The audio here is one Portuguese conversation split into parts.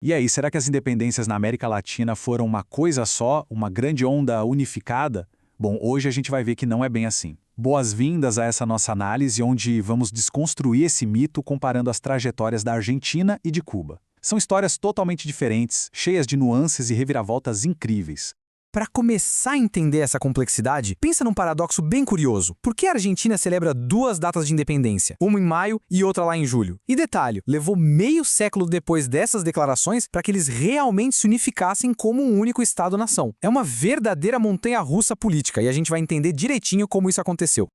E aí, será que as independências na América Latina foram uma coisa só, uma grande onda unificada? Bom, hoje a gente vai ver que não é bem assim. Boas-vindas a essa nossa análise, onde vamos desconstruir esse mito comparando as trajetórias da Argentina e de Cuba. São histórias totalmente diferentes, cheias de nuances e reviravoltas incríveis. Para começar a entender essa complexidade, pensa num paradoxo bem curioso. Por que a Argentina celebra duas datas de independência, uma em maio e outra lá em julho? E detalhe, levou meio século depois dessas declarações para que eles realmente se unificassem como um único Estado-nação. É uma verdadeira montanha-russa política e a gente vai entender direitinho como isso aconteceu.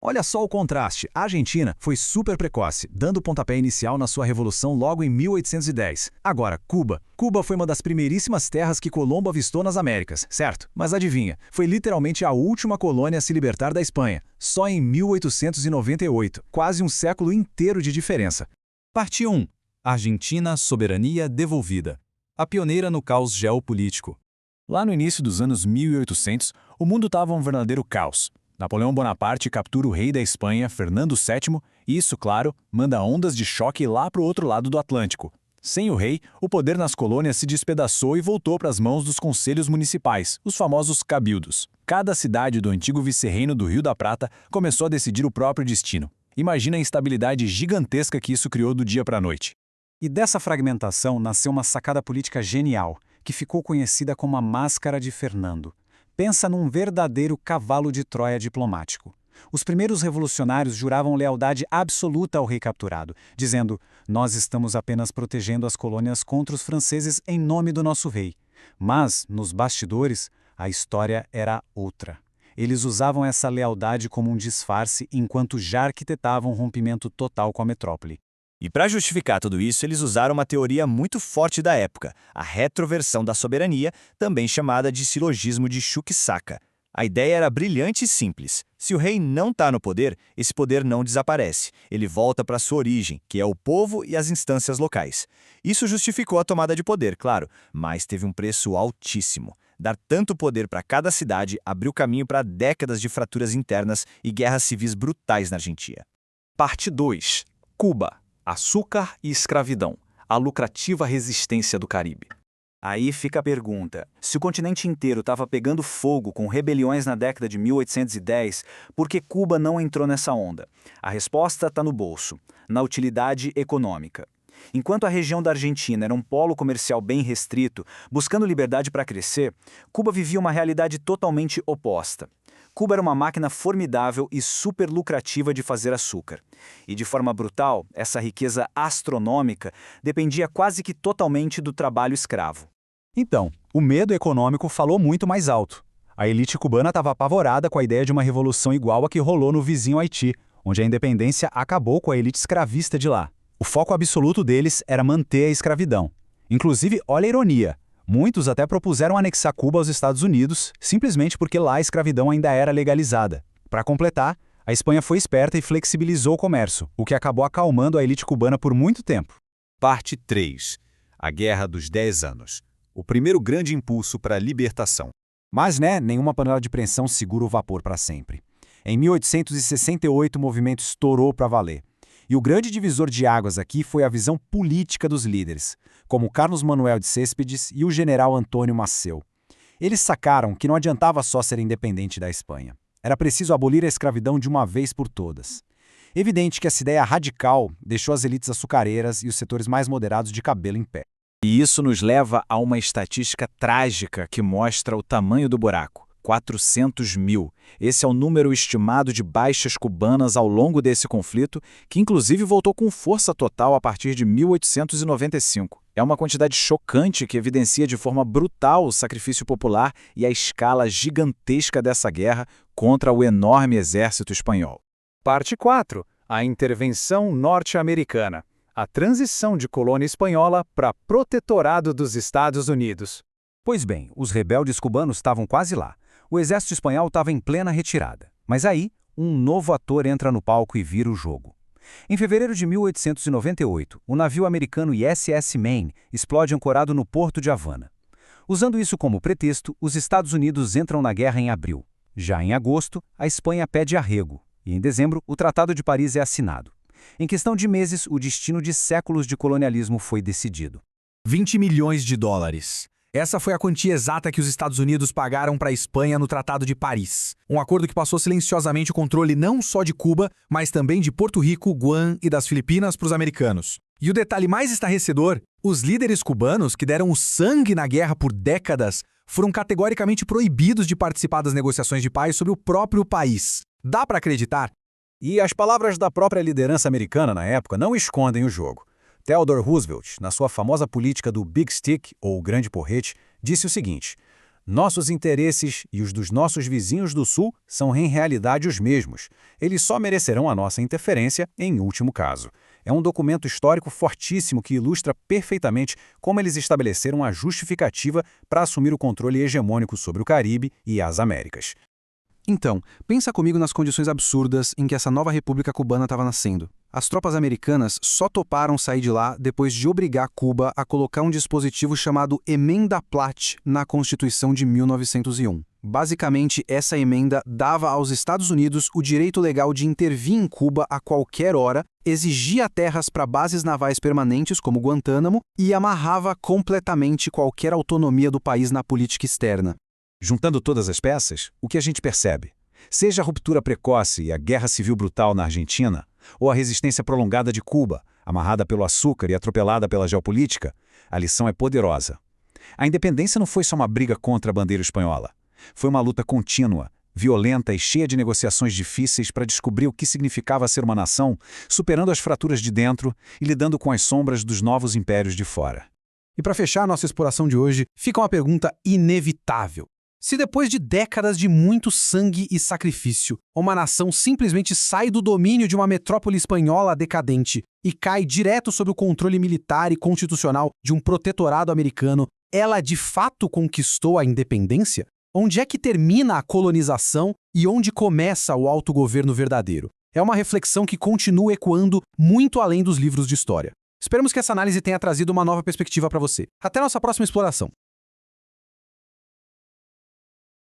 Olha só o contraste. A Argentina foi super precoce, dando o pontapé inicial na sua revolução logo em 1810. Agora, Cuba. Cuba foi uma das primeiríssimas terras que Colombo avistou nas Américas, certo? Mas adivinha, foi literalmente a última colônia a se libertar da Espanha, só em 1898, quase um século inteiro de diferença. Parte 1. Argentina, soberania devolvida. A pioneira no caos geopolítico. Lá no início dos anos 1800, o mundo estava um verdadeiro caos. Napoleão Bonaparte captura o rei da Espanha, Fernando VII, e isso, claro, manda ondas de choque lá para o outro lado do Atlântico. Sem o rei, o poder nas colônias se despedaçou e voltou para as mãos dos conselhos municipais, os famosos cabildos. Cada cidade do antigo vice-reino do Rio da Prata começou a decidir o próprio destino. Imagina a instabilidade gigantesca que isso criou do dia para a noite. E dessa fragmentação nasceu uma sacada política genial, que ficou conhecida como a Máscara de Fernando. Pensa num verdadeiro cavalo de Troia diplomático. Os primeiros revolucionários juravam lealdade absoluta ao rei capturado, dizendo: "Nós estamos apenas protegendo as colônias contra os franceses em nome do nosso rei." Mas, nos bastidores, a história era outra. Eles usavam essa lealdade como um disfarce enquanto já arquitetavam um rompimento total com a metrópole. E para justificar tudo isso, eles usaram uma teoria muito forte da época, a retroversão da soberania, também chamada de silogismo de Chuquisaca. A ideia era brilhante e simples. Se o rei não está no poder, esse poder não desaparece. Ele volta para sua origem, que é o povo e as instâncias locais. Isso justificou a tomada de poder, claro, mas teve um preço altíssimo. Dar tanto poder para cada cidade abriu caminho para décadas de fraturas internas e guerras civis brutais na Argentina. Parte 2. Cuba. Açúcar e escravidão. A lucrativa resistência do Caribe. Aí fica a pergunta: se o continente inteiro estava pegando fogo com rebeliões na década de 1810, por que Cuba não entrou nessa onda? A resposta está no bolso, na utilidade econômica. Enquanto a região da Argentina era um polo comercial bem restrito, buscando liberdade para crescer, Cuba vivia uma realidade totalmente oposta. Cuba era uma máquina formidável e super lucrativa de fazer açúcar. E de forma brutal, essa riqueza astronômica dependia quase que totalmente do trabalho escravo. Então, o medo econômico falou muito mais alto. A elite cubana estava apavorada com a ideia de uma revolução igual a que rolou no vizinho Haiti, onde a independência acabou com a elite escravista de lá. O foco absoluto deles era manter a escravidão. Inclusive, olha a ironia. Muitos até propuseram anexar Cuba aos Estados Unidos, simplesmente porque lá a escravidão ainda era legalizada. Para completar, a Espanha foi esperta e flexibilizou o comércio, o que acabou acalmando a elite cubana por muito tempo. Parte 3. A Guerra dos 10 Anos. O primeiro grande impulso para a libertação. Mas, nenhuma panela de pressão segura o vapor para sempre. Em 1868, o movimento estourou para valer. E o grande divisor de águas aqui foi a visão política dos líderes, como Carlos Manuel de Céspedes e o general Antônio Maceo. Eles sacaram que não adiantava só ser independente da Espanha. Era preciso abolir a escravidão de uma vez por todas. Evidente que essa ideia radical deixou as elites açucareiras e os setores mais moderados de cabelo em pé. E isso nos leva a uma estatística trágica que mostra o tamanho do buraco. 400 mil. Esse é o número estimado de baixas cubanas ao longo desse conflito, que inclusive voltou com força total a partir de 1895. É uma quantidade chocante que evidencia de forma brutal o sacrifício popular e a escala gigantesca dessa guerra contra o enorme exército espanhol. Parte 4. A intervenção norte-americana. A transição de colônia espanhola para protetorado dos Estados Unidos. Pois bem, os rebeldes cubanos estavam quase lá. O exército espanhol estava em plena retirada. Mas aí, um novo ator entra no palco e vira o jogo. Em fevereiro de 1898, o navio americano ISS Maine explode ancorado no porto de Havana. Usando isso como pretexto, os Estados Unidos entram na guerra em abril. Já em agosto, a Espanha pede arrego. E em dezembro, o Tratado de Paris é assinado. Em questão de meses, o destino de séculos de colonialismo foi decidido. $20 milhões. Essa foi a quantia exata que os Estados Unidos pagaram para a Espanha no Tratado de Paris. Um acordo que passou silenciosamente o controle não só de Cuba, mas também de Porto Rico, Guam e das Filipinas para os americanos. E o detalhe mais estarrecedor, os líderes cubanos que deram o sangue na guerra por décadas foram categoricamente proibidos de participar das negociações de paz sobre o próprio país. Dá para acreditar? E as palavras da própria liderança americana na época não escondem o jogo. Theodore Roosevelt, na sua famosa política do Big Stick, ou Grande Porrete, disse o seguinte: nossos interesses e os dos nossos vizinhos do Sul são em realidade os mesmos. Eles só merecerão a nossa interferência em último caso. É um documento histórico fortíssimo que ilustra perfeitamente como eles estabeleceram a justificativa para assumir o controle hegemônico sobre o Caribe e as Américas. Então, pensa comigo nas condições absurdas em que essa nova república cubana estava nascendo. As tropas americanas só toparam sair de lá depois de obrigar Cuba a colocar um dispositivo chamado Emenda Platt na Constituição de 1901. Basicamente, essa emenda dava aos Estados Unidos o direito legal de intervir em Cuba a qualquer hora, exigia terras para bases navais permanentes como Guantánamo e amarrava completamente qualquer autonomia do país na política externa. Juntando todas as peças, o que a gente percebe? Seja a ruptura precoce e a guerra civil brutal na Argentina, ou a resistência prolongada de Cuba, amarrada pelo açúcar e atropelada pela geopolítica, a lição é poderosa. A independência não foi só uma briga contra a bandeira espanhola. Foi uma luta contínua, violenta e cheia de negociações difíceis para descobrir o que significava ser uma nação, superando as fraturas de dentro e lidando com as sombras dos novos impérios de fora. E para fechar nossa exploração de hoje, fica uma pergunta inevitável. Se depois de décadas de muito sangue e sacrifício, uma nação simplesmente sai do domínio de uma metrópole espanhola decadente e cai direto sob o controle militar e constitucional de um protetorado americano, ela de fato conquistou a independência? Onde é que termina a colonização e onde começa o autogoverno verdadeiro? É uma reflexão que continua ecoando muito além dos livros de história. Esperamos que essa análise tenha trazido uma nova perspectiva para você. Até nossa próxima exploração.